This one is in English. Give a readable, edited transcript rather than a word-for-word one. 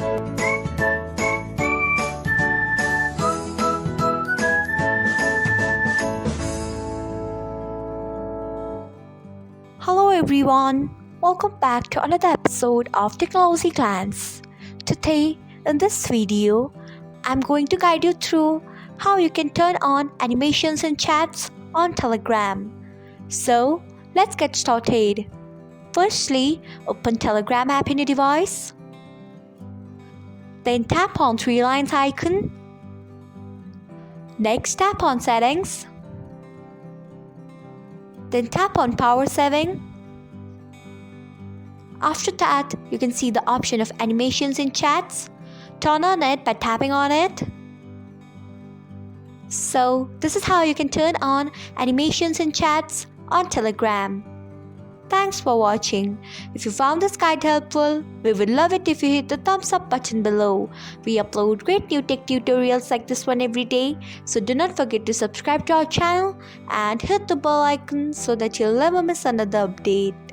Hello everyone, welcome back to another episode of Technologyglance. Today, in this video, I'm going to guide you through how you can turn on animations and chats on Telegram. So, let's get started. Firstly, open Telegram app in your device. Then tap on three lines icon. Next, tap on settings. Then tap on power saving. After that, you can see the option of animations in chats. Turn on it by tapping on it. So, this is how you can turn on animations in chats on Telegram. Thanks for watching. If you found this guide helpful, we would love it if you hit the thumbs up button below. We upload great new tech tutorials like this one every day, so do not forget to subscribe to our channel and hit the bell icon so that you'll never miss another update.